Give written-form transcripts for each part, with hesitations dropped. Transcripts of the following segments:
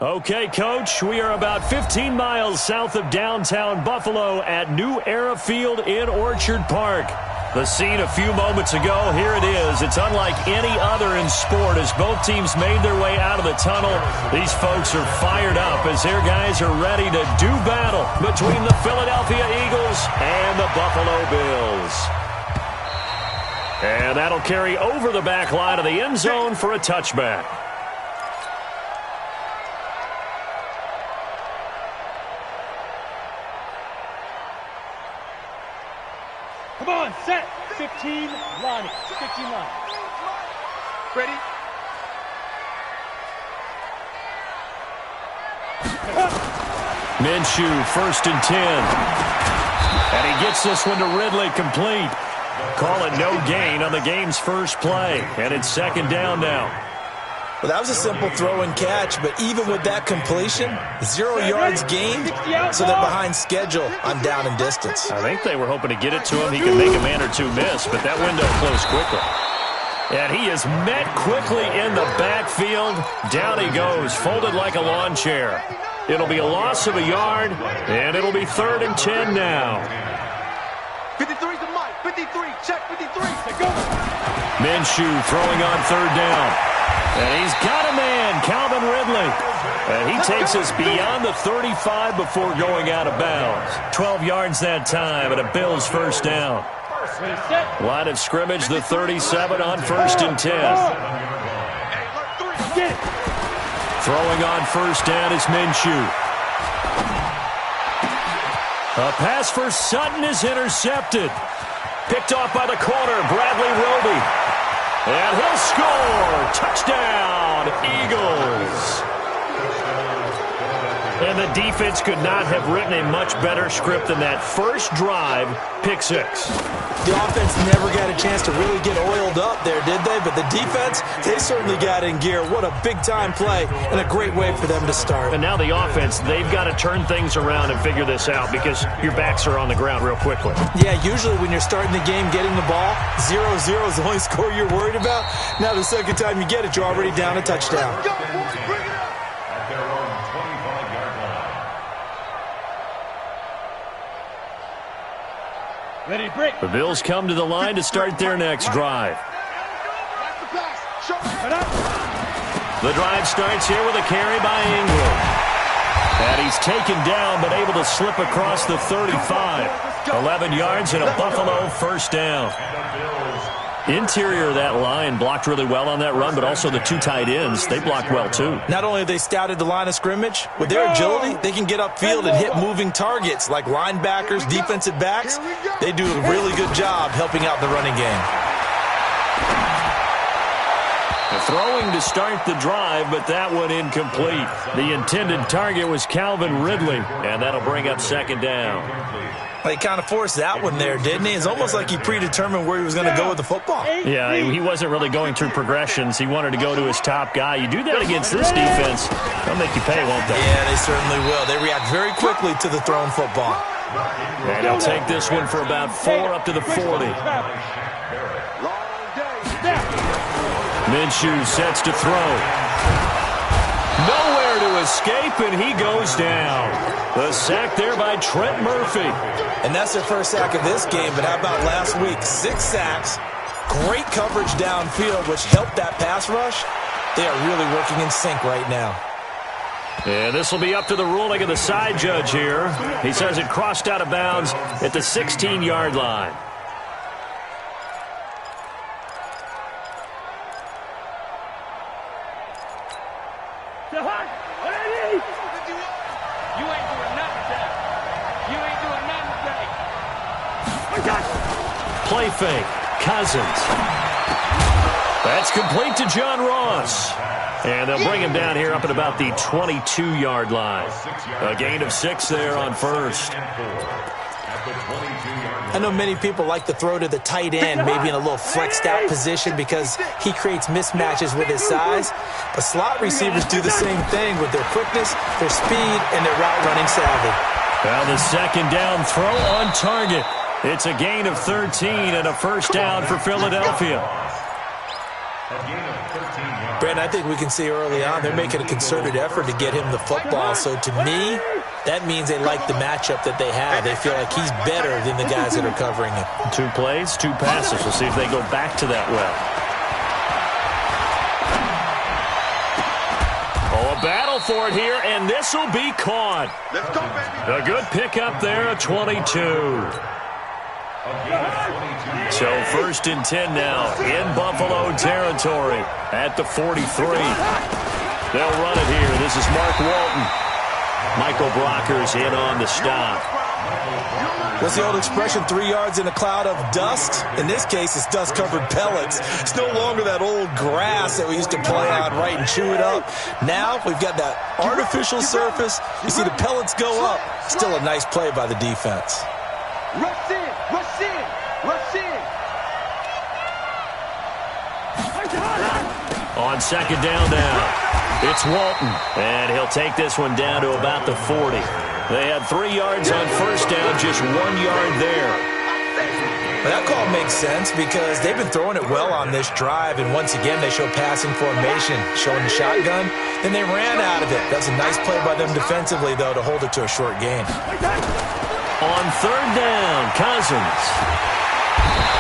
Okay, Coach, we are about 15 miles south of downtown Buffalo at New Era Field in Orchard Park. The scene a few moments ago, here it is. It's unlike any other in sport as both teams made their way out of the tunnel. These folks are fired up as their guys are ready to do battle between the Philadelphia Eagles and the Buffalo Bills. And that'll carry over the back line of the end zone for a touchback. Come on, set. 15, line it. 15 line. Ready? Minshew, 1st and 10. And he gets this one to Ridley, complete. Call it no gain on the game's first play. And it's 2nd down now. Well, that was a simple throw and catch, but even with that completion, 0 yards gained, so they're behind schedule on down and distance. I think they were hoping to get it to him. He could make a man or two miss, but that window closed quickly. And he is met quickly in the backfield. Down he goes, folded like a lawn chair. It'll be a loss of a yard, and it'll be 3rd and 10 now. 53 to Mike. 53. Check 53. Go. Minshew throwing on 3rd down. And he's got a man, Calvin Ridley. And he takes us beyond the 35 before going out of bounds. 12 yards that time and a Bills 1st down. Line of scrimmage, the 37 on 1st and 10. Throwing on 1st down is Minshew. A pass for Sutton is intercepted. Picked off by the corner, Bradley Roby. And he'll score. Touchdown, Eagles. And the defense could not have written a much better script than that first drive, pick 6. The offense never got a chance to really get oiled up there, did they? But the defense, they certainly got in gear. What a big-time play and a great way for them to start. And now the offense, they've got to turn things around and figure this out because your backs are on the ground real quickly. Yeah, usually when you're starting the game getting the ball, 0-0 is the only score you're worried about. Now the second time you get it, you're already down a touchdown. Ready, break. The Bills come to the line to start their next drive. The drive starts here with a carry by Ingram. And he's taken down but able to slip across the 35. 11 yards and a Buffalo 1st down. Interior of that line blocked really well on that run, but also the 2 tight ends, they blocked well too. Not only have they scouted the line of scrimmage, with their agility, they can get upfield and hit moving targets like linebackers, defensive backs. They do a really good job helping out the running game. Throwing to start the drive, but that one incomplete. The intended target was Calvin Ridley, and that'll bring up 2nd down. He kind of forced that one there, didn't he? It's almost like he predetermined where he was going to go with the football. Yeah, he wasn't really going through progressions. He wanted to go to his top guy. You do that against this defense, they'll make you pay, won't they? Yeah, they certainly will. They react very quickly to the thrown football. And he'll take this one for about 4 up to the 40. Minshew sets to throw. Nowhere to escape, and he goes down. The sack there by Trent Murphy. And that's their first sack of this game, but how about last week? 6 sacks, great coverage downfield, which helped that pass rush. They are really working in sync right now. And this will be up to the ruling of the side judge here. He says it crossed out of bounds at the 16-yard line. Play fake. Cousins. That's complete to John Ross. And they'll bring him down here up at about the 22-yard line. A gain of 6 there on 1st. I know many people like to throw to the tight end, maybe in a little flexed out position because he creates mismatches with his size. But slot receivers do the same thing with their quickness, their speed, and their route running savvy. Well, the 2nd down throw on target. It's a gain of 13 and a 1st down for Philadelphia. Brandon, I think we can see early on they're making a concerted effort to get him the football. So to me, that means they like the matchup that they have. They feel like he's better than the guys that are covering him. 2 plays, 2 passes. We'll see if they go back to that well. Oh, a battle for it here, and this will be caught. Let's go, baby. A good pickup there, a 22. So 1st and 10 now in Buffalo territory at the 43. They'll run it here. This is Mark Walton. Michael Brocker's in on the stop. What's the old expression, 3 yards in a cloud of dust? In this case, it's dust-covered pellets. It's no longer that old grass that we used to play on, right, and chew it up. Now we've got that artificial surface. You see the pellets go up. Still a nice play by the defense. Rush in, rush in, rush in. On 2nd down now, it's Walton, and he'll take this one down to about the 40. They had 3 yards on 1st down, just 1 yard there. Well, that call makes sense because they've been throwing it well on this drive, and once again they show passing formation, showing the shotgun. Then they ran out of it. That's a nice play by them defensively, though, to hold it to a short gain. On 3rd down, Cousins.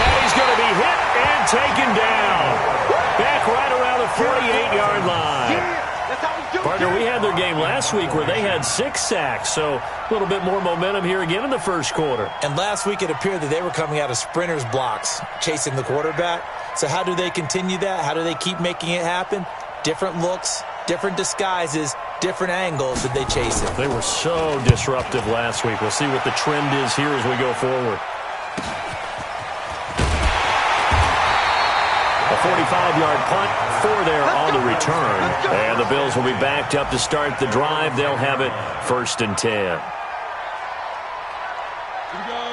And he's going to be hit and taken down. Back right around the 48-yard line. Partner, we had their game last week where they had 6 sacks, so a little bit more momentum here again in the 1st quarter. And last week it appeared that they were coming out of sprinters blocks, chasing the quarterback. So how do they continue that? How do they keep making it happen? Different looks, different disguises, different angles that they chase it. They were so disruptive last week. We'll see what the trend is here as we go forward. A 45-yard punt, 4 there on the return. And the Bills will be backed up to start the drive. They'll have it 1st and 10.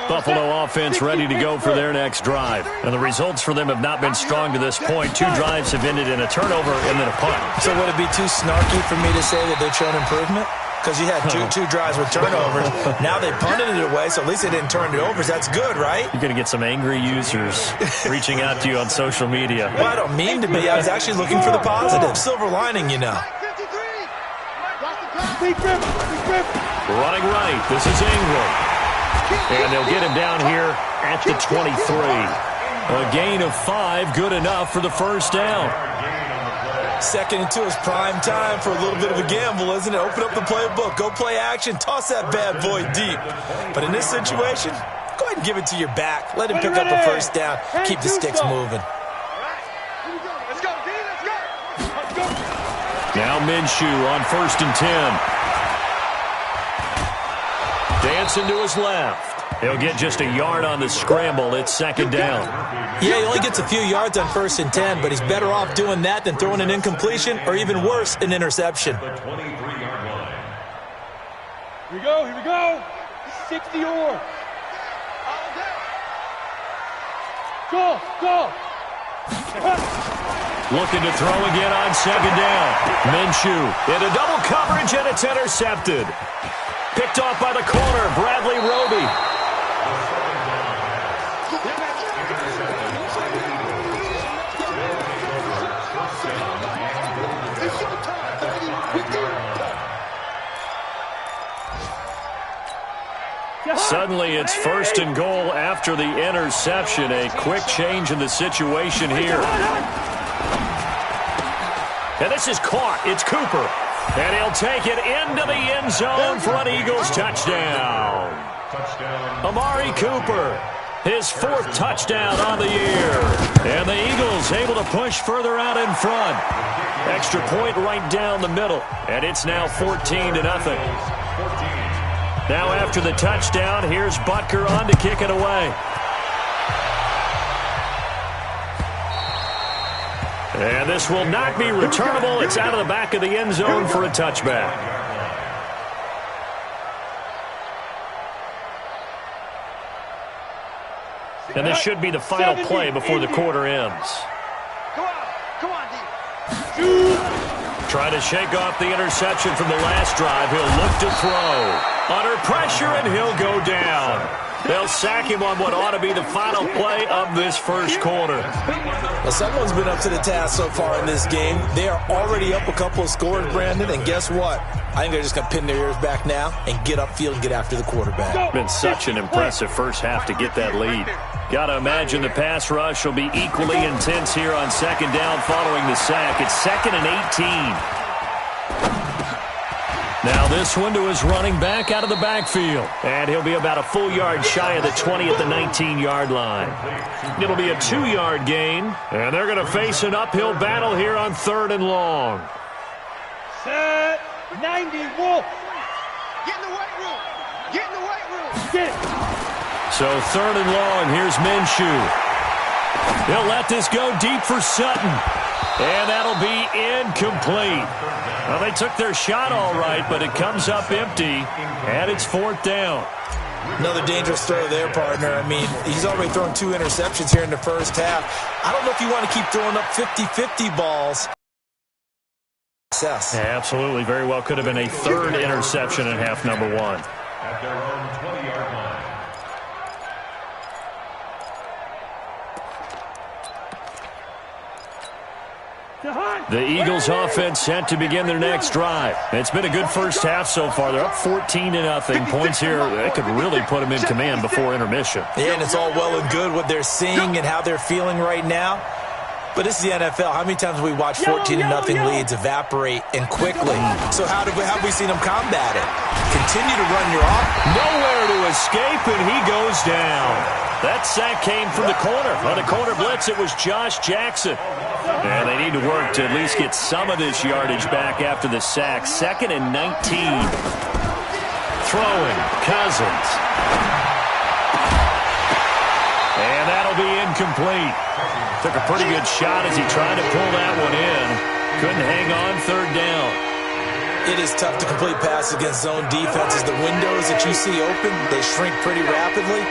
Buffalo offense ready to go for their next drive. And the results for them have not been strong to this point. 2 drives have ended in a turnover and then a punt. So would it be too snarky for me to say that they've shown improvement? Because you had two drives with turnovers. Now they punted it away, so at least they didn't turn it over. That's good, right? You're going to get some angry users reaching out to you on social media. Well, I don't mean to be. I was actually looking for the positive. Silver lining, you know. Running right. This is Ingram. And they'll get him down here at the 23. A gain of 5, good enough for the 1st down. 2nd and 2 is prime time for a little bit of a gamble, isn't it? Open up the playbook, go play action, toss that bad boy deep. But in this situation, go ahead and give it to your back. Let him pick up a 1st down, keep the sticks moving. Now Minshew on 1st and 10. Dancing to his left. He'll get just a yard on the scramble. It's 2nd down. Yeah, he only gets a few yards on 1st and 10, but he's better off doing that than throwing an incompletion or even worse, an interception. Here we go, here we go. 60 or. Go. Looking to throw again on 2nd down. Minshew into double coverage, and it's intercepted. Picked off by the corner, Bradley Roby. Suddenly it's 1st and goal after the interception. A quick change in the situation here. And this is caught. It's Cooper. And he'll take it into the end zone for an Eagles touchdown. Amari Cooper, his 4th touchdown on the year. And the Eagles able to push further out in front. Extra point right down the middle. And it's now 14-0. Now after the touchdown, here's Butker on to kick it away. And this will not be returnable. It's out of the back of the end zone for a touchback. And this should be the final play before the quarter ends. Trying to shake off the interception from the last drive. He'll look to throw. Under pressure, and he'll go down. They'll sack him on what ought to be the final play of this first quarter. Well, someone's been up to the task so far in this game. They are already up a couple of scores, Brandon, and guess what? I think they're just going to pin their ears back now and get upfield and get after the quarterback. Been such an impressive first half to get that lead. Got to imagine the pass rush will be equally intense here on second down following the sack. It's 2nd and 18. Now this one to his running back out of the backfield. And he'll be about a full yard shy of the 20 at the 19-yard line. It'll be a 2-yard gain. And they're going to face an uphill battle here on 3rd and long. Set 90, Wolf. Get in the weight room. Get in the weight room. Get it. So 3rd and long, here's Minshew. He'll let this go deep for Sutton. And that'll be incomplete. Well, they took their shot all right, but it comes up empty, and it's 4th down. Another dangerous throw there, partner. I mean, he's already thrown 2 interceptions here in the first half. I don't know if you want to keep throwing up 50-50 balls. Success. Yeah, absolutely. Very well could have been a 3rd interception in half number 1. At their own 20-yard line. The Eagles offense set to begin their next drive. It's been a good first half so far. They're up 14-0. Points here, they could really put them in command before intermission. Yeah, and it's all well and good what they're seeing and how they're feeling right now. But this is the NFL. How many times have we watched 14-0 leads evaporate and quickly? So how have we seen them combat it? Continue to run your offense. Nowhere to escape, and he goes down. That sack came from the corner. On the corner blitz, it was Josh Jackson. And they need to work to at least get some of this yardage back after the sack. 2nd and 19. Throwing, Cousins. And that'll be incomplete. Took a pretty good shot as he tried to pull that one in. Couldn't hang on 3rd down. It is tough to complete passes against zone defenses. The windows that you see open, they shrink pretty rapidly.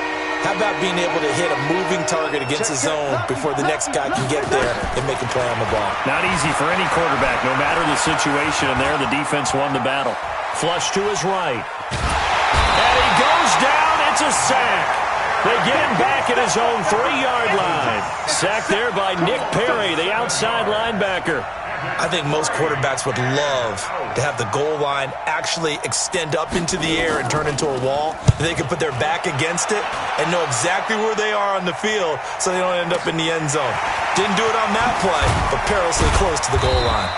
How about being able to hit a moving target against a zone before the next guy can get there and make a play on the ball? Not easy for any quarterback, no matter the situation. And there, the defense won the battle. Flush to his right. And he goes down. It's a sack. They get him back at his own 3-yard line. Sacked there by Nick Perry, the outside linebacker. I think most quarterbacks would love to have the goal line actually extend up into the air and turn into a wall. They can put their back against it and know exactly where they are on the field so they don't end up in the end zone. Didn't do it on that play, but perilously close to the goal line.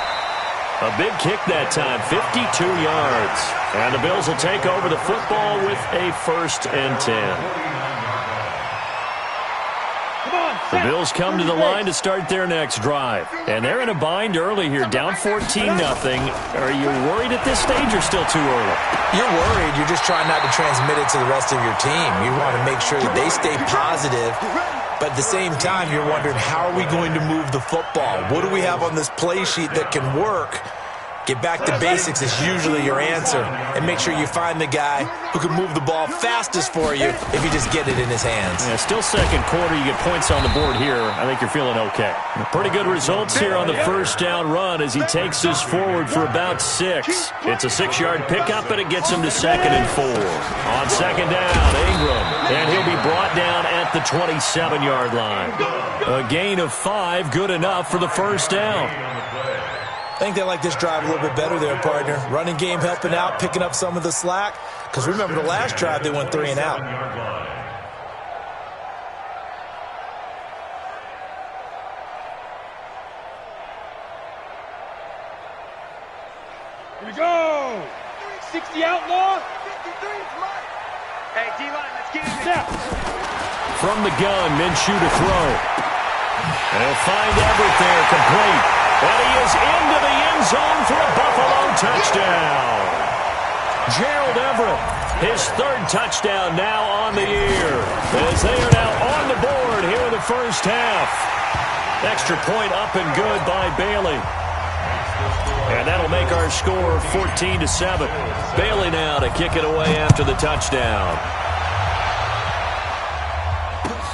A big kick that time, 52 yards. And the Bills will take over the football with a 1st and 10. The Bills come to the line to start their next drive. And they're in a bind early here, down 14-0. Are you worried at this stage or still too early? You're worried. You're just trying not to transmit it to the rest of your team. You want to make sure that they stay positive. But at the same time, you're wondering, how are we going to move the football? What do we have on this play sheet that can work? Get back to basics is usually your answer. And make sure you find the guy who can move the ball fastest for you if you just get it in his hands. Yeah, still second quarter. You get points on the board here. I think you're feeling okay. Pretty good results here on the first down run as he takes us forward for about 6. It's a 6-yard pickup, and it gets him to 2nd and 4. On second down, Ingram. And he'll be brought down at the 27-yard line. A gain of 5, good enough for the first down. I think they like this drive a little bit better there, partner. Running game helping out, picking up some of the slack. Because remember, the last drive, they went 3 and out. Here we go. 60 outlaw. 53's mine. Hey, D-line, let's get in Step. From the gun, Minshew to throw. And he'll find Everett there, complete. And he is into the end zone for a Buffalo touchdown. Gerald Everett, his 3rd touchdown now on the year, as they are now on the board here in the first half. Extra point up and good by Bailey. And that'll make our score 14-7. Bailey now to kick it away after the touchdown.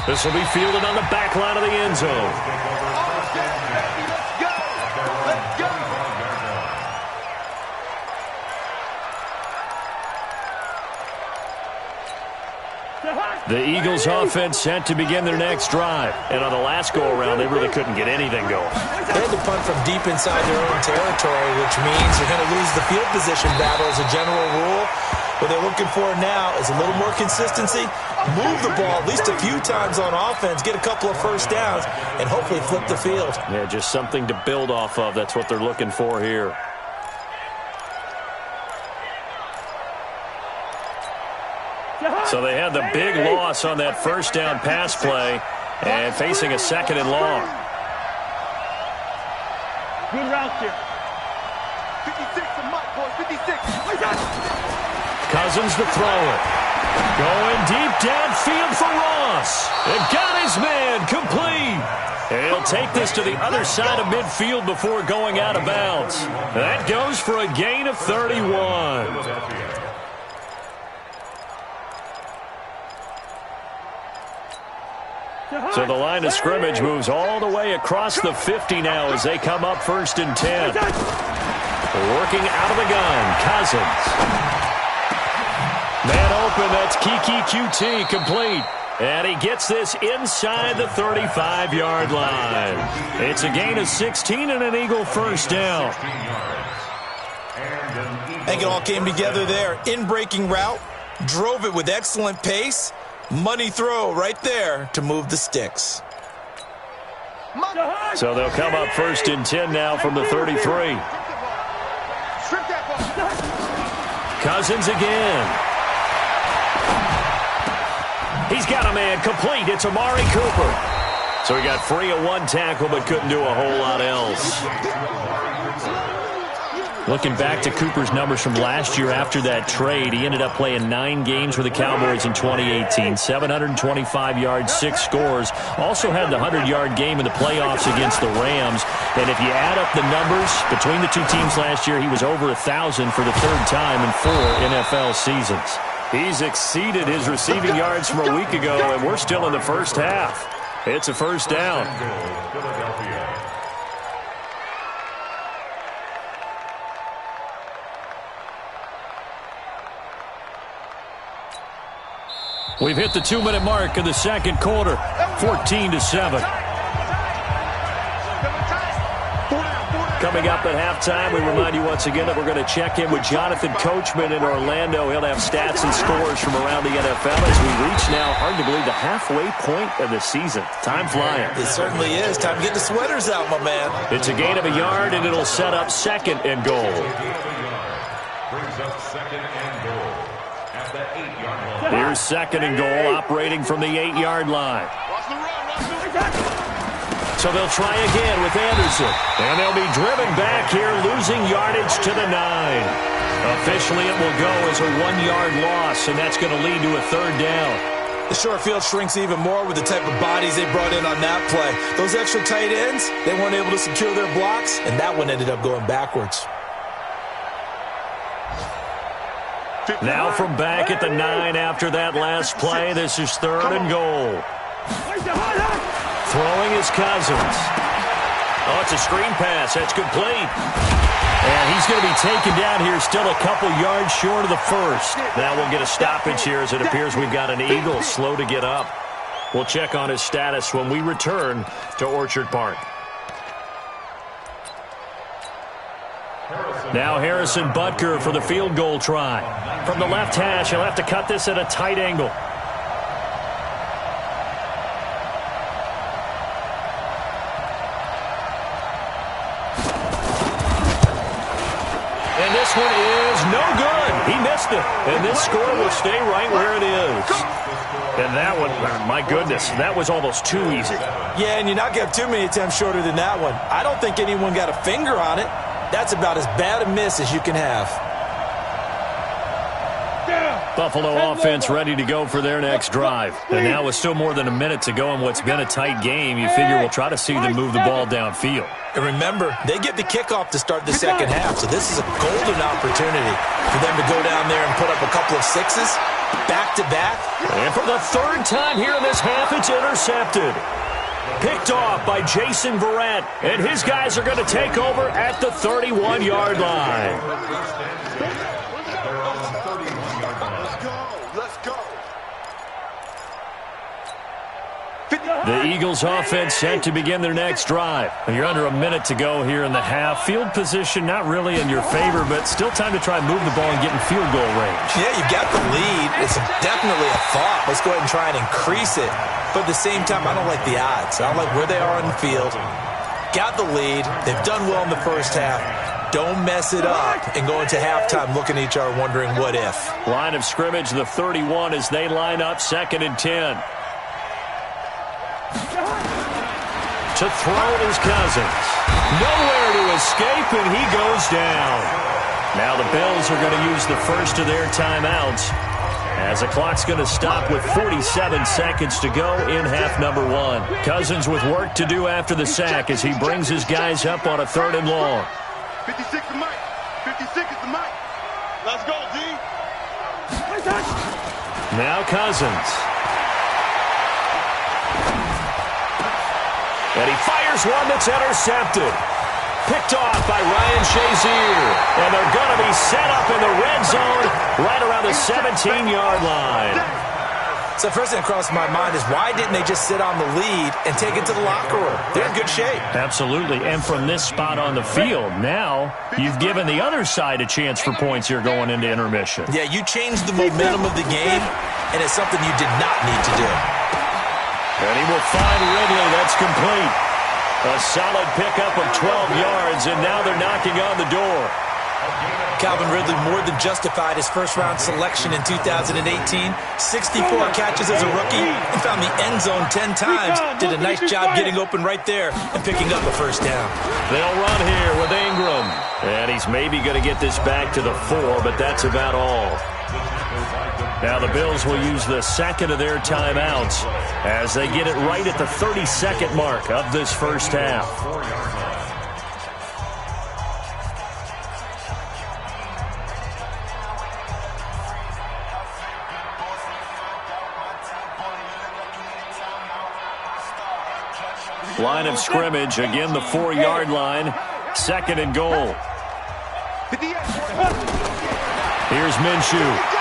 This will be fielded on the back line of the end zone. The Eagles offense set to begin their next drive. And on the last go-around, they really couldn't get anything going. They had to punt from deep inside their own territory, which means you're going to lose the field position battle as a general rule. What they're looking for now is a little more consistency, move the ball at least a few times on offense, get a couple of first downs, and hopefully flip the field. Yeah, just something to build off of. That's what they're looking for here. So they had the big loss on that first down pass play and facing a second and long. Good route here. 56 to Mike, boys, 56. Cousins to throw it. Going deep downfield for Ross. And got his man complete. And he'll take this to the other side of midfield before going out of bounds. That goes for a gain of 31. So the line of scrimmage moves all the way across the 50 now as they come up 1st and 10. Working out of the gun, Cousins. Man open, that's Kiki QT complete. And he gets this inside the 35-yard line. It's a gain of 16 and an Eagle first down. I think it all came together there. In-breaking route, drove it with excellent pace. Money throw right there to move the sticks. So they'll come up 1st and 10 now from the 33. Cousins again. He's got a man complete. It's Amari Cooper. So he got free of one tackle but couldn't do a whole lot else. Looking back to Cooper's numbers from last year after that trade, he ended up playing 9 games for the Cowboys in 2018. 725 yards, 6 scores. Also had the 100-yard game in the playoffs against the Rams. And if you add up the numbers between the two teams last year, he was over 1,000 for the 3rd time in 4 NFL seasons. He's exceeded his receiving yards from a week ago, and we're still in the first half. It's a first down. We've hit the 2-minute mark of the second quarter, 14-7. Coming up at halftime, we remind you once again that we're going to check in with Jonathan Coachman in Orlando. He'll have stats and scores from around the NFL as we reach now, hard to believe, the halfway point of the season. Time flying. It certainly is. Time to get the sweaters out, my man. It's a gain of a yard, and it'll set up 2nd and goal. Brings up 2nd and goal. Here's 2nd and goal, operating from the 8-yard line. So they'll try again with Anderson. And they'll be driven back here, losing yardage to the 9. Officially, it will go as a 1-yard loss, and that's going to lead to a 3rd down. The short field shrinks even more with the type of bodies they brought in on that play. Those extra tight ends, they weren't able to secure their blocks, and that one ended up going backwards. Now from back at the 9 after that last play, this is 3rd and goal. Throwing is Cousins. Oh, it's a screen pass. That's complete. And he's going to be taken down here, still a couple yards short of the first. Now we'll get a stoppage here as it appears we've got an Eagle slow to get up. We'll check on his status when we return to Orchard Park. Now Harrison Butker for the field goal try. From the left hash, he'll have to cut this at a tight angle. And this one is no good. He missed it. And this score will stay right where it is. And that one, my goodness, that was almost too easy. Yeah, and you're not going to have too many attempts shorter than that one. I don't think anyone got a finger on it. That's about as bad a miss as you can have. Buffalo offense ready to go for their next drive. And now with still more than a minute to go in what's been a tight game, you figure we'll try to see them move the ball downfield. And remember, they get the kickoff to start the second half, so this is a golden opportunity for them to go down there and put up a couple of 6s, back-to-back. And for the 3rd time here in this half, it's intercepted. Picked off by Jason Verrett, and his guys are going to take over at the 31-yard line. Let's go. The Eagles offense set to begin their next drive. You're under a minute to go here in the half. Field position not really in your favor, but still time to try and move the ball and get in field goal range. Yeah, you've got the lead. It's definitely a thought. Let's go ahead and try and increase it. But at the same time, I don't like the odds. I don't like where they are on the field. Got the lead. They've done well in the first half. Don't mess it up and go into halftime looking at each other wondering what if. Line of scrimmage, the 31 as they line up 2nd and 10. To throw it is Cousins. Nowhere to escape, and he goes down. Now the Bills are going to use the first of their timeouts as the clock's going to stop with 47 seconds to go in half number 1. Cousins with work to do after the sack as he brings his guys up on a 3rd and long. 56 is Mike. 56 is the Mike. Let's go, D. Now Cousins. And he fires one that's intercepted. Picked off by Ryan Shazier. And they're going to be set up in the red zone right around the 17-yard line. So first thing that crossed my mind is why didn't they just sit on the lead and take it to the locker room? They're in good shape. Absolutely. And from this spot on the field, now you've given the other side a chance for points here going into intermission. Yeah, you changed the momentum of the game, and it's something you did not need to do. And he will find Ridley. That's complete. A solid pickup of 12 yards, and now they're knocking on the door. Calvin Ridley more than justified his first-round selection in 2018. 64 catches as a rookie and found the end zone 10 times. Did a nice job getting open right there and picking up a first down. They'll run here with Ingram. And he's maybe going to get this back to the 4, but that's about all. Now the Bills will use the second of their timeouts as they get it right at the 32nd mark of this first half. Line of scrimmage, again the 4-yard line, 2nd and goal. Here's Minshew.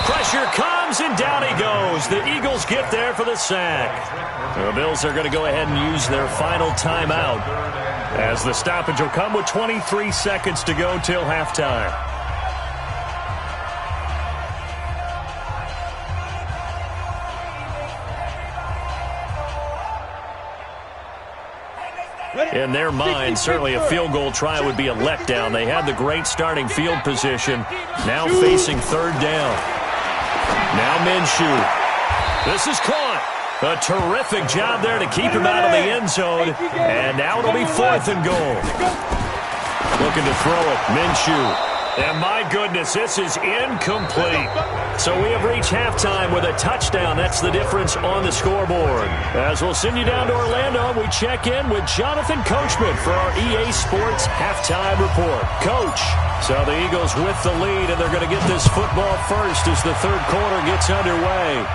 Pressure comes, and down he goes. The Eagles get there for the sack. The Bills are going to go ahead and use their final timeout as the stoppage will come with 23 seconds to go till halftime. In their mind, certainly a field goal try would be a letdown. They had the great starting field position, now facing 3rd down. Now Minshew. This is caught. A terrific job there to keep him out of the end zone. And now it'll be 4th and goal. Looking to throw it. Minshew. And my goodness, this is incomplete. So we have reached halftime with a touchdown. That's the difference on the scoreboard. As we'll send you down to Orlando, we check in with Jonathan Coachman for our EA Sports Halftime Report. Coach, so the Eagles with the lead, and they're going to get this football first as the 3rd quarter gets underway.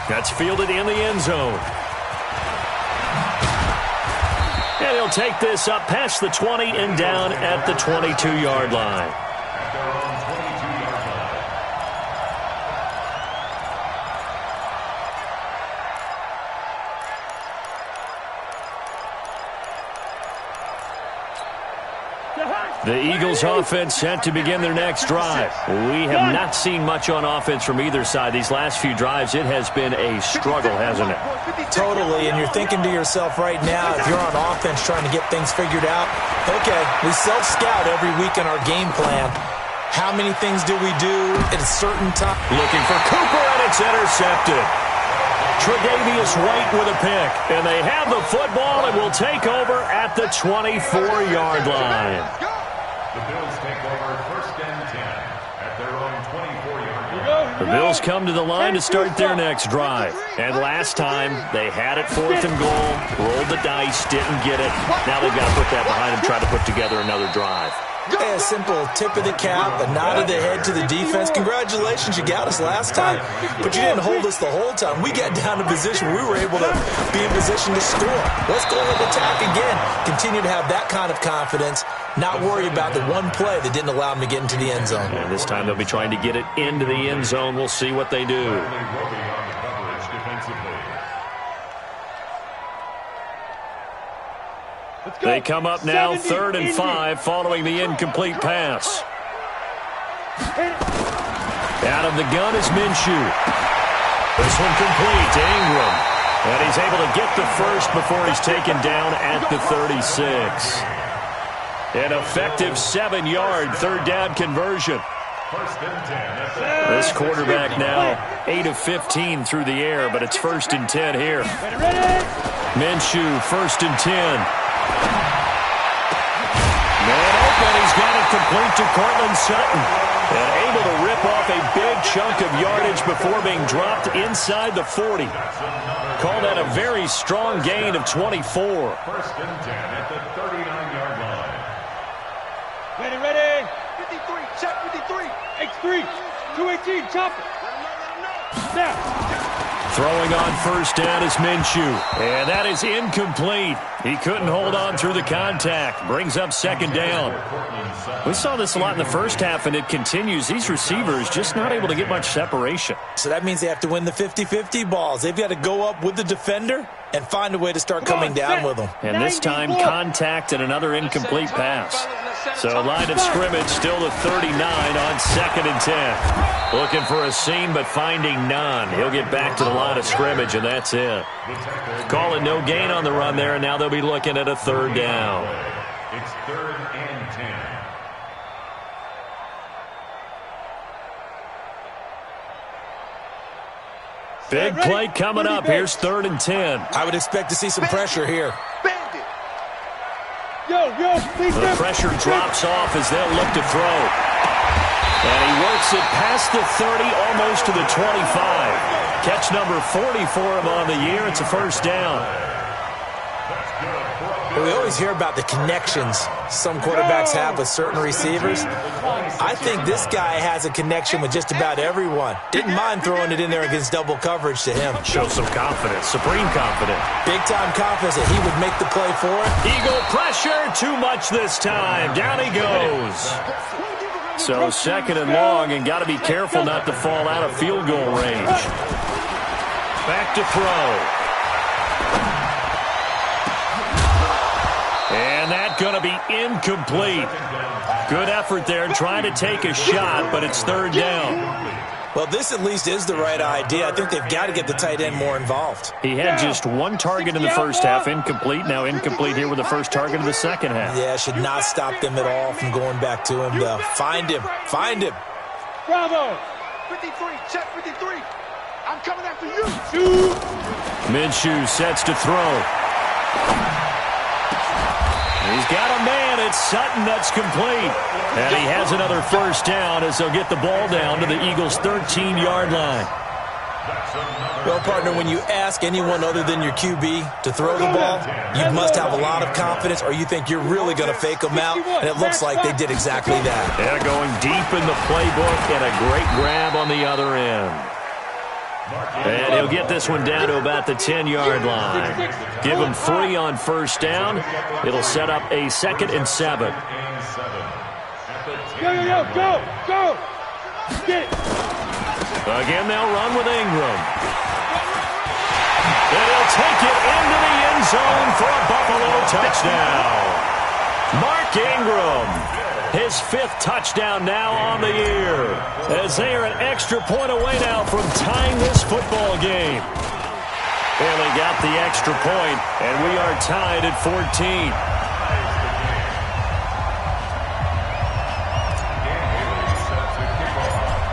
That's fielded in the end zone. And he'll take this up past the 20 and down at the 22-yard line. The Eagles offense set to begin their next drive. We have not seen much on offense from either side. These last few drives, it has been a struggle, hasn't it? Totally, and you're thinking to yourself right now, if you're on offense trying to get things figured out, okay, we self-scout every week in our game plan. How many things do we do at a certain time? Looking for Cooper, and it's intercepted. Tre'Davious White with a pick, and they have the football and will take over at the 24-yard line. The Bills take over 1st and 10 at their own 24-yard line. The Bills come to the line to start their next drive. And last time, they had it 4th and goal, rolled the dice, didn't get it. Now they've got to put that behind them, try to put together another drive. A simple tip of the cap, a nod of the head to the defense. Congratulations, you got us last time, but you didn't hold us the whole time. We got down to position where we were able to be in position to score. Let's go and attack again. Continue to have that kind of confidence not worry about the one play that didn't allow him to get into the end zone. And this time they'll be trying to get it into the end zone. We'll see what they do. They come up now 3rd and 5 following the incomplete pass. Out of the gun is Minshew. This one complete to Ingram. And he's able to get the first before he's taken down at the 36. An effective 7-yard third down conversion. This quarterback now 8 of 15 through the air, but it's 1st and 10 here. Minshew, 1st and 10. Man open, he's got it complete to Cortland Sutton. And able to rip off a big chunk of yardage before being dropped inside the 40. Call that a very strong gain of 24. 1st and 10 at the 39-yard line. Ready. 53, check 53. X3, 218, chop it. Snap. Throwing on 1st down is Minshew. And that is incomplete. He couldn't hold on through the contact. Brings up 2nd down. We saw this a lot in the first half, and it continues. These receivers just not able to get much separation. So that means they have to win the 50-50 balls. They've got to go up with the defender and find a way to start coming down with them. And this time, contact and another incomplete pass. So line of scrimmage still the 39 on 2nd and 10. Looking for a seam, but finding none. He'll get back to the line of scrimmage, and that's it. Call it no gain on the run there, and now they'll be looking at a 3rd down. It's 3rd and 10. Big play coming up. Here's 3rd and 10. I would expect to see some pressure here. The pressure drops off as they'll look to throw. And he works it past the 30, almost to the 25. Catch number 40 for him on the year. It's a 1st down. Well, we always hear about the connections some quarterbacks have with certain receivers. I think this guy has a connection with just about everyone. Didn't mind throwing it in there against double coverage to him. Shows some confidence, supreme confidence. Big-time confidence that he would make the play for it. Eagle pressure, too much this time. Down he goes. So 2nd and long, and got to be careful not to fall out of field goal range. Back to throw. And that's going to be incomplete. Good effort there trying to take a shot, but it's 3rd down. Well, this at least is the right idea. I think they've got to get the tight end more involved. He had just 1 target in the first half, incomplete. Now incomplete here with the first target of the second half. Yeah, should not stop them at all from going back to him, though. Find him. Find him. Bravo. 53, check 53. I'm coming after you. Minshew sets to throw. He's got a man. It's Sutton. That's complete. And he has another 1st down as they'll get the ball down to the Eagles' 13-yard line. Well, partner, when you ask anyone other than your QB to throw the ball, you must have a lot of confidence, or you think you're really going to fake them out, and it looks like they did exactly that. Yeah, going deep in the playbook and a great grab on the other end. And he'll get this one down to about the 10-yard line. Give him 3 on 1st down. It'll set up a 2nd and 7. Go. Get it. Again, they'll run with Ingram. And he'll take it into the end zone for a Buffalo touchdown. Mark Ingram, his 5th touchdown now on the year, as they are an extra point away now from tying this football game. And they got the extra point, and we are tied at 14.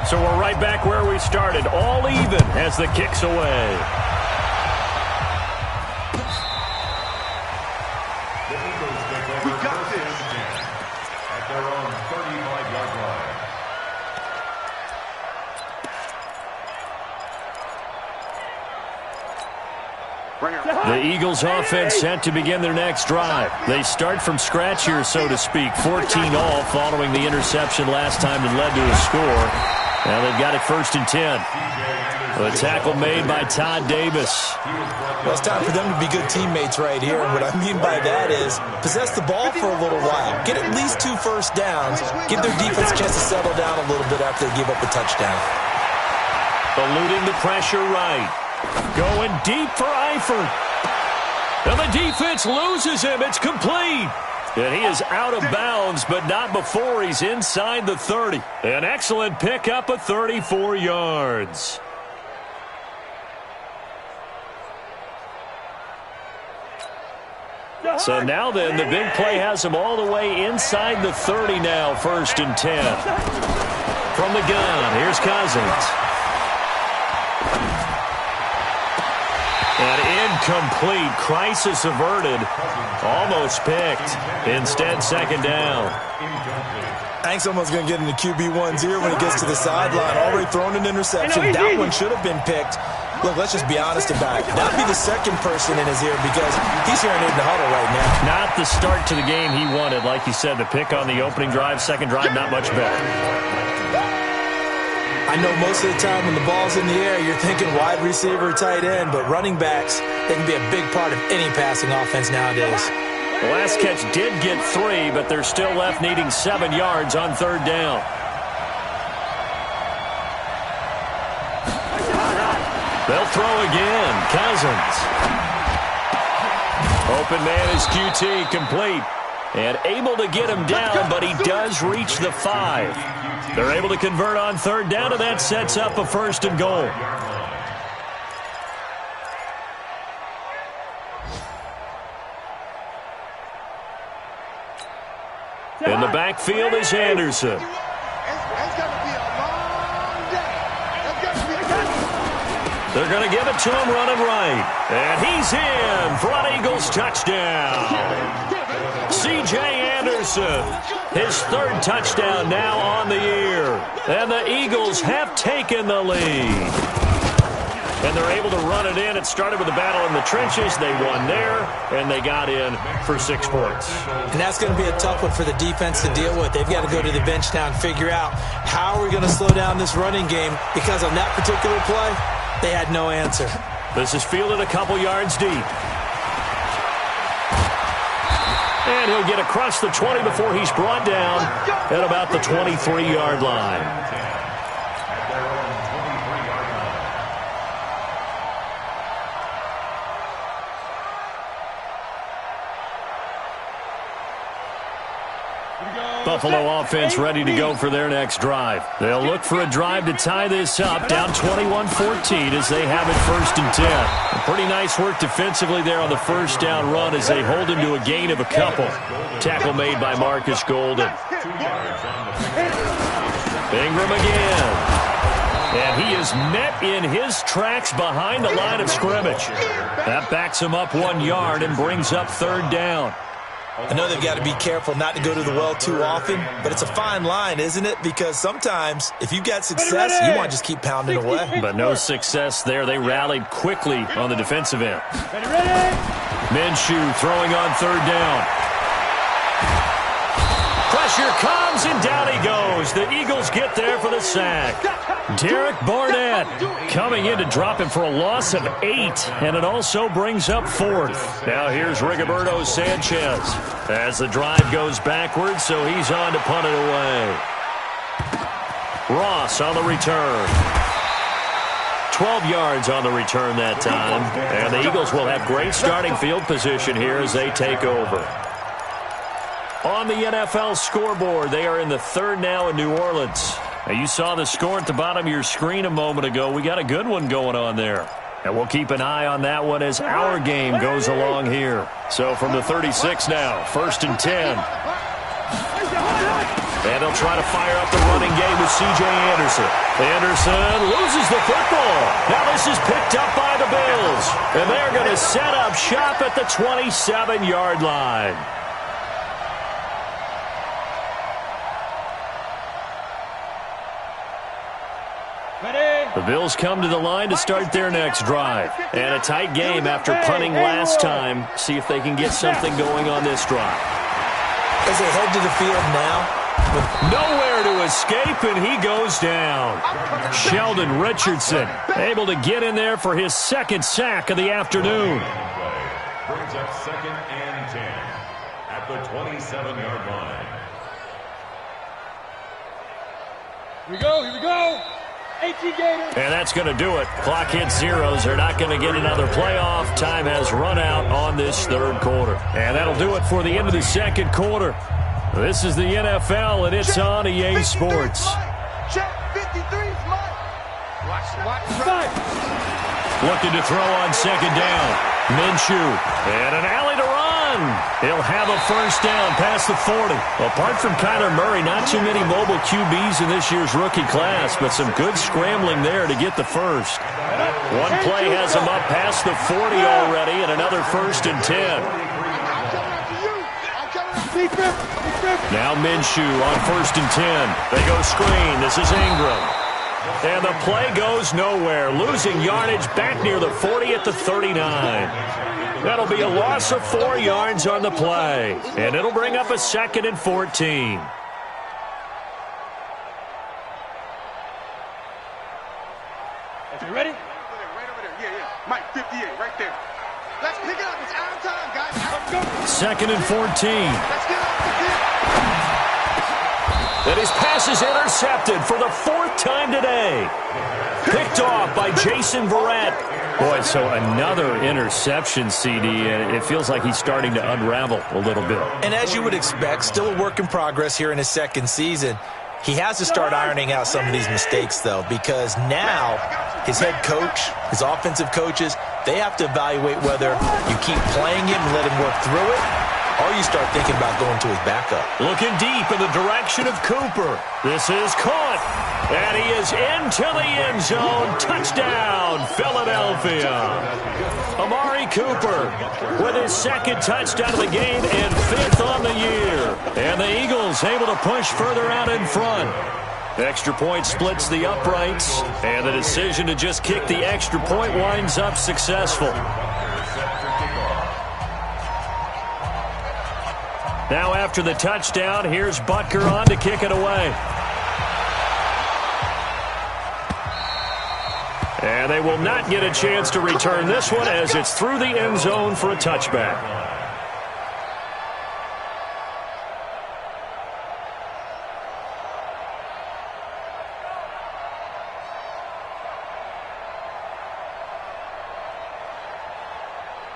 So we're right back where we started, all even as the kick's away. We got this. At their own 35-yard line. The Eagles offense set to begin their next drive. They start from scratch here, so to speak. 14-all following the interception last time that led to a score. Now they've got it 1st and 10. The tackle made by Todd Davis. Well, it's time for them to be good teammates right here. And what I mean by that is possess the ball for a little while. Get at least 2 first downs. Give their defense a chance to settle down a little bit after they give up a touchdown. Eluding the pressure right. Going deep for Eifert. And the defense loses him. It's complete. And he is out of bounds, but not before he's inside the 30. An excellent pickup of 34 yards. So now then, the big play has him all the way inside the 30 now, 1st and 10. From the gun, here's Cousins. And incomplete. Crisis averted. Almost picked. Instead, 2nd down. Hank's almost going to get into QB1's ear when he gets to the sideline. Already thrown an interception. That one should have been picked. Look, let's just be honest about it. That would be the second person in his ear because he's hearing it in the huddle right now. Not the start to the game he wanted. Like you said, the pick on the opening drive, second drive, not much better. I know most of the time when the ball's in the air, you're thinking wide receiver, tight end, but running backs, they can be a big part of any passing offense nowadays. The last catch did get 3, but they're still left needing 7 yards on 3rd down. They'll throw again. Cousins. Open man is QT, complete. And able to get him down, but he does reach the 5. They're able to convert on 3rd down, and that sets up a 1st and goal. In the backfield is Anderson. They're going to give it to him running right. And he's in for an Eagles touchdown. C.J. Anderson, his 3rd touchdown now on the year. And the Eagles have taken the lead. And they're able to run it in. It started with a battle in the trenches. They won there, and they got in for 6 points. And that's going to be a tough one for the defense to deal with. They've got to go to the bench now and figure out how are we going to slow down this running game, because on that particular play, they had no answer. This is fielded a couple yards deep. And he'll get across the 20 before he's brought down at about the 23-yard line. Buffalo offense ready to go for their next drive. They'll look for a drive to tie this up, down 21-14 as they have it 1st and 10. A pretty nice work defensively there on the 1st down run as they hold him to a gain of a couple. Tackle made by Marcus Golden. Ingram again. And he is met in his tracks behind the line of scrimmage. That backs him up 1 yard and brings up 3rd down. I know they've got to be careful not to go to the well too often, but it's a fine line, isn't it? Because sometimes if you've got success, you want to just keep pounding away. But no success there. They rallied quickly on the defensive end. Minshew throwing on 3rd down. Pressure comes, and down he goes. The Eagles get there for the sack. Derek Barnett coming in to drop him for a loss of 8, and it also brings up 4th. Now here's Rigoberto Sanchez as the drive goes backwards, so he's on to punt it away. Ross on the return. 12 yards on the return that time, and the Eagles will have great starting field position here as they take over. On the NFL scoreboard, they are in the 3rd now in New Orleans. Now, you saw the score at the bottom of your screen a moment ago. We got a good one going on there. And we'll keep an eye on that one as our game goes along here. So from the 36 now, 1st and 10. And they'll try to fire up the running game with C.J. Anderson. Anderson loses the football. Now this is picked up by the Bills. And they're going to set up shop at the 27-yard line. The Bills come to the line to start their next drive. And a tight game after punting last time. See if they can get something going on this drive. As they head to the field now, Nowhere to escape, and he goes down. Sheldon Richardson able to get in there for his second sack of the afternoon. Brings up 2nd and 10 at the 27-yard line. Here we go. 18 Gators. And that's going to do it. Clock hits zeros. They're not going to get another playoff. Time has run out on this third quarter. And that'll do it for the end of the second quarter. This is the NFL, and it's on EA Sports. Check 53's Mike. Five. Looking to throw on second down. Minshew. And an alley to run. He'll have a first down past the 40. Apart from Kyler Murray, not too many mobile QBs in this year's rookie class, but some good scrambling there to get the first. One play has him up past the 40 already, and another 1st and 10. Now Minshew on 1st and 10. They go screen. This is Ingram. And the play goes nowhere. Losing yardage back near the 40 at the 39. That'll be a loss of 4 yards on the play. And it'll bring up a 2nd and 14. Okay, ready? Right over there. Yeah. Mike, 58, right there. Let's pick it up. It's out of time, guys. Let's go. 2nd and 14. Let's get off the field. And his pass is intercepted for the 4th time today. Picked off by Jason Verrett. Boy, so another interception, CD, and it feels like he's starting to unravel a little bit. And as you would expect, still a work in progress here in his second season. He has to start ironing out some of these mistakes, though, because now his head coach, his offensive coaches, they have to evaluate whether you keep playing him and let him work through it, or you start thinking about going to his backup. Looking deep in the direction of Cooper. This is caught. And he is into the end zone. Touchdown, Philadelphia. Amari Cooper with his 2nd touchdown of the game and 5th on the year. And the Eagles able to push further out in front. Extra point splits the uprights. And the decision to just kick the extra point winds up successful. Now after the touchdown, here's Butker on to kick it away. And they will not get a chance to return this one as it's through the end zone for a touchback.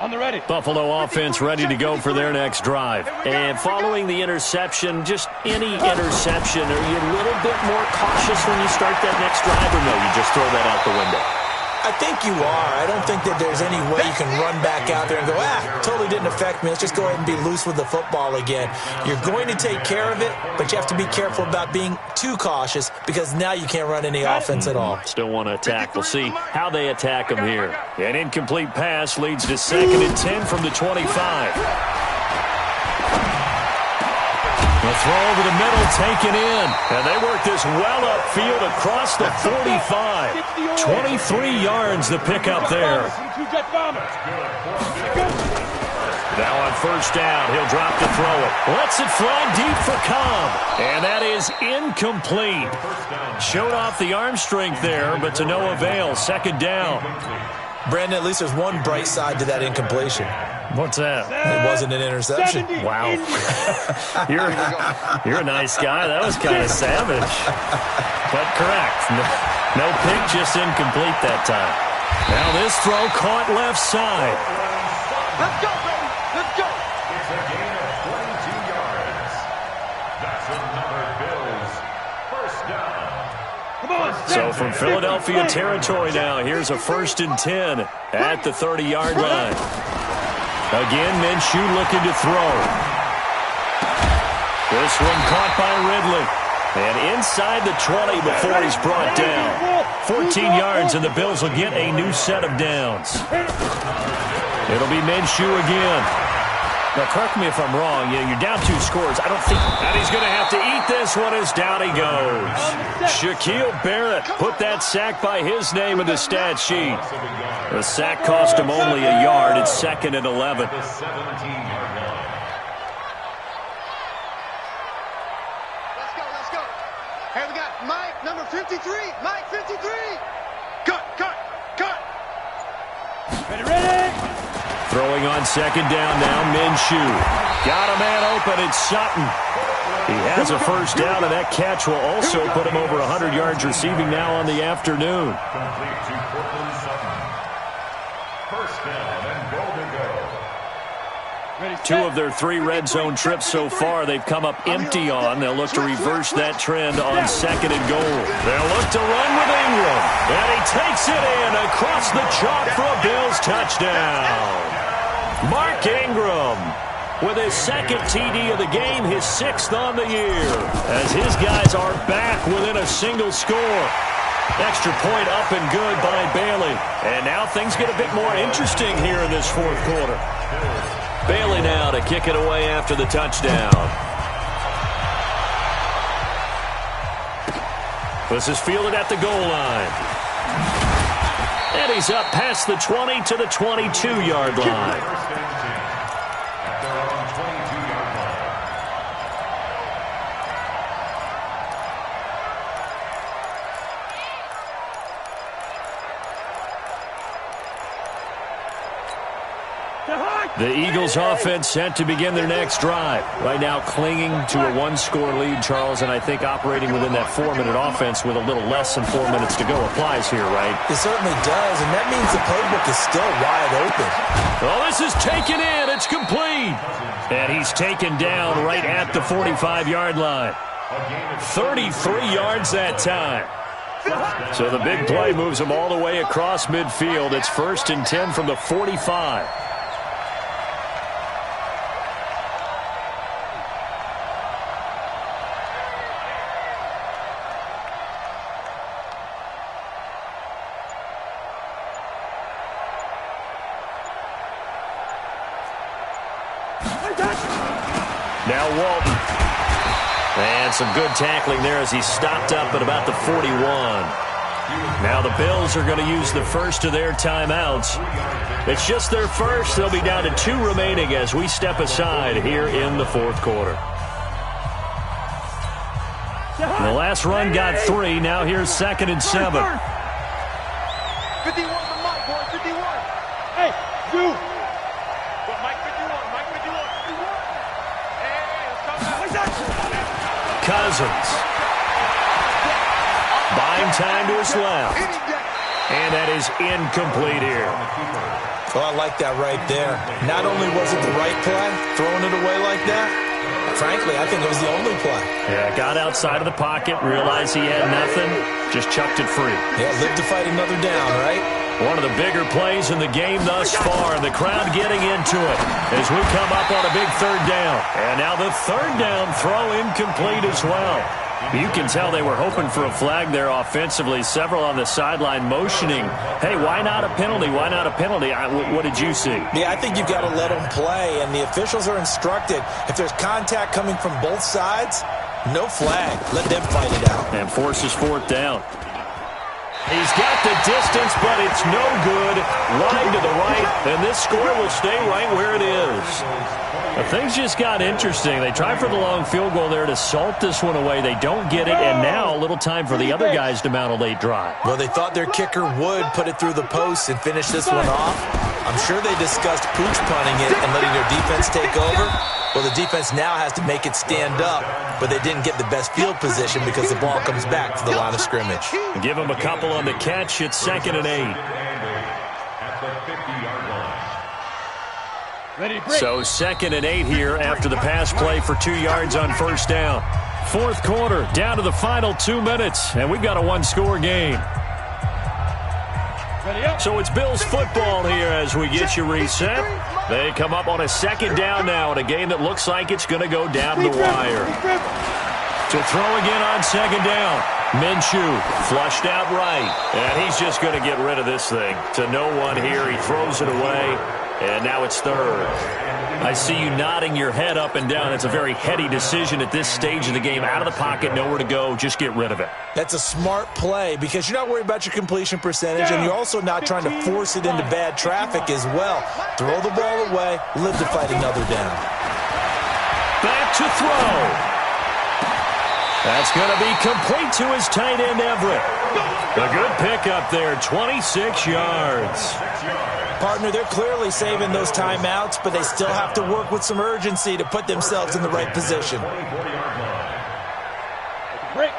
On the ready. Buffalo offense ready to go for their next drive. And following the interception, just any interception, are you a little bit more cautious when you start that next drive, or no, you just throw that out the window? I think you are. I don't think that there's any way you can run back out there and go, totally didn't affect me. Let's just go ahead and be loose with the football again. You're going to take care of it, but you have to be careful about being too cautious because now you can't run any offense at all. Still want to attack. We'll see how they attack them here. An incomplete pass leads to 2nd and 10 from the 25. The throw over the middle taken in. And they work this well upfield across the 45. 23 yards the pickup there. Now on 1st down, he'll drop to throw it. Lets it fly deep for Cobb. And that is incomplete. Showed off the arm strength there, but to no avail. 2nd down. Brandon, at least there's one bright side to that incompletion. What's that? It wasn't an interception. Wow. You're a nice guy. That was kind of savage. But correct. No pick, just incomplete that time. Now this throw caught left side. Let's go, baby. Let's go. It's a gain of 22 yards. That's another Bills first down. Come on. So from Philadelphia territory now, here's a 1st and 10 at the 30-yard line. Again, Minshew looking to throw. This one caught by Ridley. And inside the 20 before he's brought down. 14 yards, and the Bills will get a new set of downs. It'll be Minshew again. Now, correct me if I'm wrong. You're down 2 scores. I don't think... And he's going to have to eat this one as down he goes. Shaquille Barrett put that sack by his name in the stat sheet. The sack cost him only a yard. It's 2nd and 11. The 17-yard line. 53, Mike 53. Cut. Ready. Throwing on second down now, Minshew. Got a man open, it's Sutton. He has a first down, and that catch will also put him over 100 yards receiving now on the afternoon. Complete to Cortland Sutton. First down and goal to go. Ready, Two of their 3 red zone trips so far they've come up empty on. They'll look to reverse that trend on second and goal. They'll look to run with Ingram. And he takes it in across the chalk for a Bills touchdown. Mark Ingram with his second TD of the game, his 6th on the year, as his guys are back within a single score. Extra point up and good by Bailey. And now things get a bit more interesting here in this fourth quarter. Bailey now to kick it away after the touchdown. This is fielded at the goal line. And he's up past the 20 to the 22-yard line. First and 10 at their own 22-yard line. The Eagles offense set to begin their next drive. Right now clinging to a 1-score lead, Charles, and I think operating within that 4-minute offense with a little less than 4 minutes to go applies here, right? It certainly does, and that means the playbook is still wide open. Oh, this is taken in. It's complete. And he's taken down right at the 45-yard line. 33 yards that time. So the big play moves him all the way across midfield. It's 1st and 10 from the 45. Now Walton. And some good tackling there as he stopped up at about the 41. Now the Bills are going to use the first of their timeouts. It's just their first. They'll be down to 2 remaining as we step aside here in the fourth quarter. The last run got 3. Now here's 2nd and 7. 51 for Mike, boy, 51. Hey, you. Well, Mike 51, Mike 51. Hey, let's come back. Cousins. Buying time to his left. And that is incomplete here. Oh, I like that right there. Not only was it the right play, throwing it away like that, frankly, I think it was the only play. Yeah, got outside of the pocket, realized he had nothing, just chucked it free. Yeah, live to fight another down, right? One of the bigger plays in the game thus far, and the crowd getting into it as we come up on a big 3rd down. And now the 3rd down throw incomplete as well. You can tell they were hoping for a flag there offensively. Several on the sideline motioning, hey, why not a penalty? Why not a penalty? What did you see? Yeah, I think you've got to let them play, and the officials are instructed, if there's contact coming from both sides, no flag. Let them fight it out. And forces 4th down. He's got the distance, but it's no good. Wide to the right, and this score will stay right where it is. Things just got interesting. They tried for the long field goal there to salt this one away. They don't get it, and now a little time for the other guys to mount a late drive. Well, they thought their kicker would put it through the post and finish this one off. I'm sure they discussed pooch punting it and letting their defense take over. Well, the defense now has to make it stand up, but they didn't get the best field position because the ball comes back to the line of scrimmage. Give them a couple on the catch. It's 2nd and 8. At the 50-yard line. Ready, break. So 2nd and 8 here after the pass play for 2 yards on 1st down. Fourth quarter, down to the final 2 minutes, and we've got a 1-score game. Ready up. So it's Bills football here as we get you reset. They come up on a 2nd down now in a game that looks like it's going to go down to the wire. To throw again on 2nd down. Minshew flushed out right. And he's just going to get rid of this thing. To no one here. He throws it away. And now it's 3rd. I see you nodding your head up and down. It's a very heady decision at this stage of the game. Out of the pocket, nowhere to go. Just get rid of it. That's a smart play because you're not worried about your completion percentage, and you're also not trying to force it into bad traffic as well. Throw the ball away, live to fight another down. Back to throw. That's going to be complete to his tight end, Everett. A good pickup there, 26 yards. Partner, they're clearly saving those timeouts, but they still have to work with some urgency to put themselves in the right position. Break.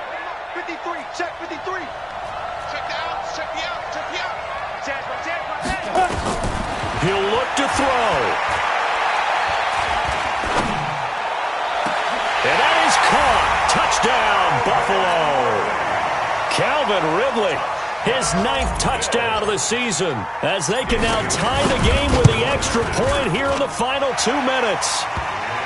53, check 53. Check the outs, check the out, check the out. He'll look to throw. And that is caught. Touchdown, Buffalo. Calvin Ridley, his 9th touchdown of the season, as they can now tie the game with the extra point here in the final 2 minutes.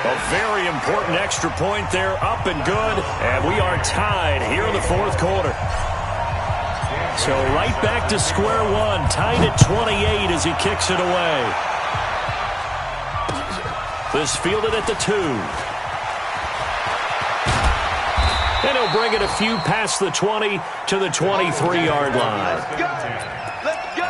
A very important extra point there, up and good, and we are tied here in the 4th quarter. So right back to square one, tied at 28 as he kicks it away. This fielded at the 2. And he'll bring it a few past the 20 to the 23-yard line. Let's go. Let's go.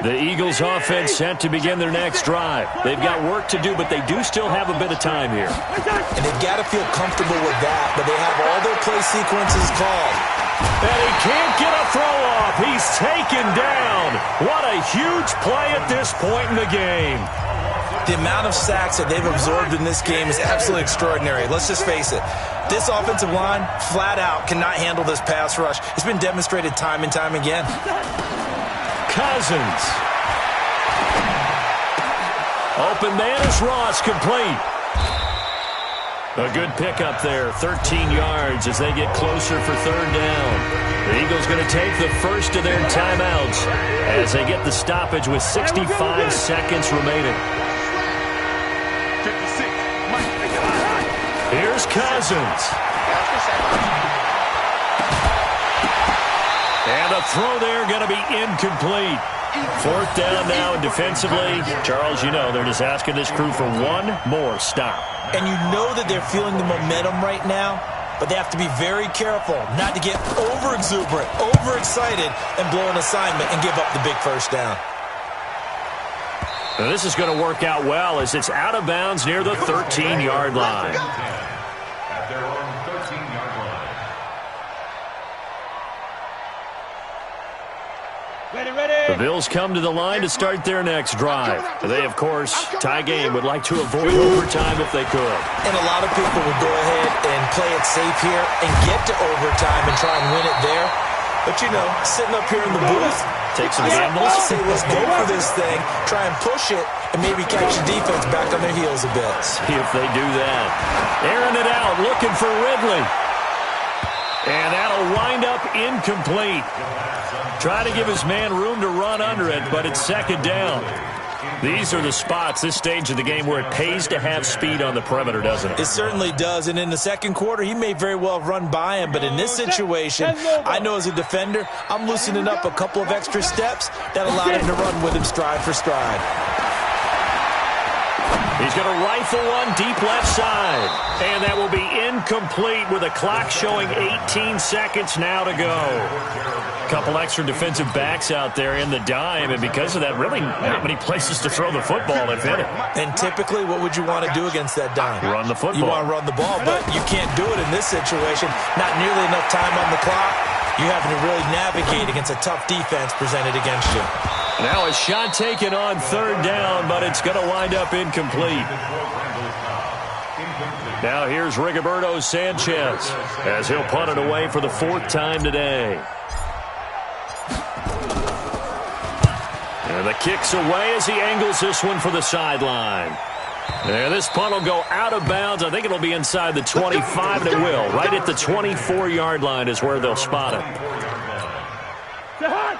The Eagles offense set to begin their next drive. They've got work to do, but they do still have a bit of time here. And they've got to feel comfortable with that, but they have all their play sequences called. And he can't get a throw off. He's taken down. What a huge play at this point in the game. The amount of sacks that they've absorbed in this game is absolutely extraordinary. Let's just face it. This offensive line, flat out, cannot handle this pass rush. It's been demonstrated time and time again. Cousins. Open man is Ross, complete. A good pickup there, 13 yards as they get closer for 3rd down. The Eagles going to take the first of their timeouts as they get the stoppage with 65 seconds remaining. 56. Here's Cousins. And a throw there going to be incomplete. 4th down now, and defensively, Charles, you know, they're just asking this crew for one more stop. And you know that they're feeling the momentum right now, but they have to be very careful not to get over-exuberant, overexcited, and blow an assignment and give up the big first down. Now, this is going to work out well as it's out of bounds near the 13-yard line. At their own 13-yard line. The Bills come to the line to start their next drive. They, of course, tie game, would like to avoid overtime if they could. And a lot of people would go ahead and play it safe here and get to overtime and try and win it there. But, you know, sitting up here in the booth, take some gambles. Say, let's go for this thing, try and push it, and maybe catch the defense back on their heels a bit. See if they do that. Airing it out, looking for Ridley. And that'll wind up incomplete. Try to give his man room to run under it, but it's 2nd down. These are the spots, this stage of the game, where it pays to have speed on the perimeter, doesn't it? It certainly does, and in the 2nd quarter, he may very well run by him, but in this situation, I know as a defender, I'm loosening up a couple of extra steps that allow him to run with him stride for stride. He's going to rifle one deep left side, and that will be incomplete with a clock showing 18 seconds now to go. Couple extra defensive backs out there in the dime, and because of that, really not many places to throw the football, if any. And typically, what would you want to do against that dime? Run the football. You want to run the ball, but you can't do it in this situation. Not nearly enough time on the clock. You're having to really navigate against a tough defense presented against you. Now a shot taken on 3rd down, but it's going to wind up incomplete. Now here's Rigoberto Sanchez as he'll punt it away for the 4th time today. And the kick's away as he angles this one for the sideline. And this punt will go out of bounds. I think it'll be inside the 25, and it will. Right at the 24-yard line is where they'll spot it.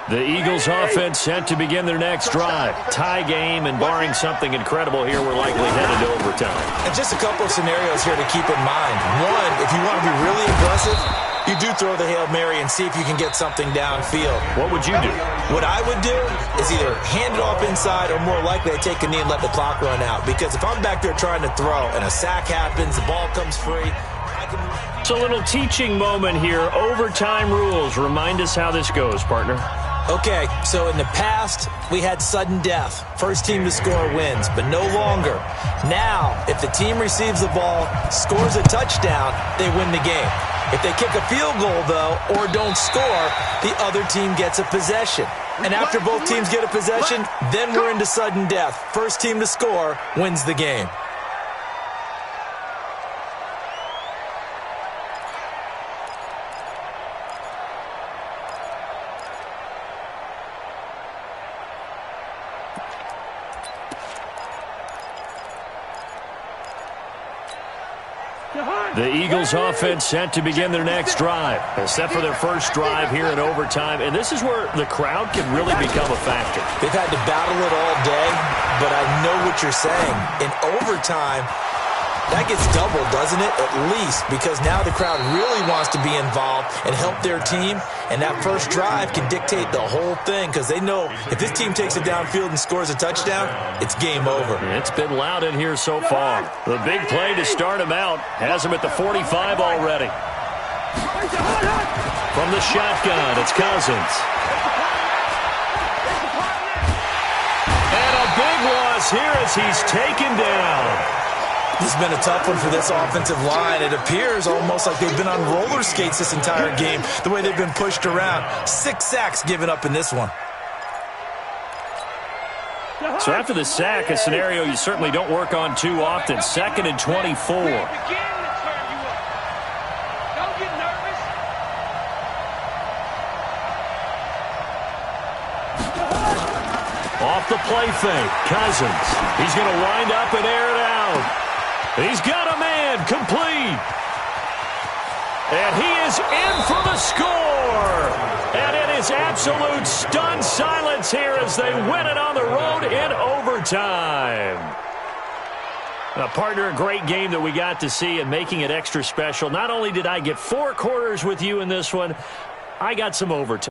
The Eagles offense set to begin their next drive. Tie game, and barring something incredible here, we're likely headed to overtime. And just a couple of scenarios here to keep in mind. One, if you want to be really aggressive, you do throw the Hail Mary and see if you can get something downfield. What would you do? What I would do is either hand it off inside or more likely I take a knee and let the clock run out. Because if I'm back there trying to throw and a sack happens, the ball comes free, I can It's a little teaching moment here. Overtime rules. Remind us how this goes, partner. Okay, so in the past, we had sudden death. First team to score wins, but no longer. Now, if the team receives the ball, scores a touchdown, they win the game. If they kick a field goal, though, or don't score, the other team gets a possession. And after both teams get a possession, then we're into sudden death. First team to score wins the game. The Eagles offense set to begin their next drive, set for their first drive here in overtime. And this is where the crowd can really become a factor. They've had to battle it all day, but I know what you're saying. In overtime, that gets doubled, doesn't it? At least, because now the crowd really wants to be involved and help their team. And that first drive can dictate the whole thing because they know if this team takes it downfield and scores a touchdown, it's game over. It's been loud in here so far. The big play to start him out has him at the 45 already. From the shotgun, it's Cousins. And a big loss here as he's taken down. This has been a tough one for this offensive line. It appears almost like they've been on roller skates this entire game, the way they've been pushed around. 6 sacks given up in this one. So after the sack, a scenario you certainly don't work on too often. 2nd and 24. Off the play fake, Cousins. He's going to wind up and air it out. He's got a man complete. And he is in for the score. And it is absolute stunned silence here as they win it on the road in overtime. Now, partner, a great game that we got to see and making it extra special. Not only did I get 4 quarters with you in this one, I got some overtime.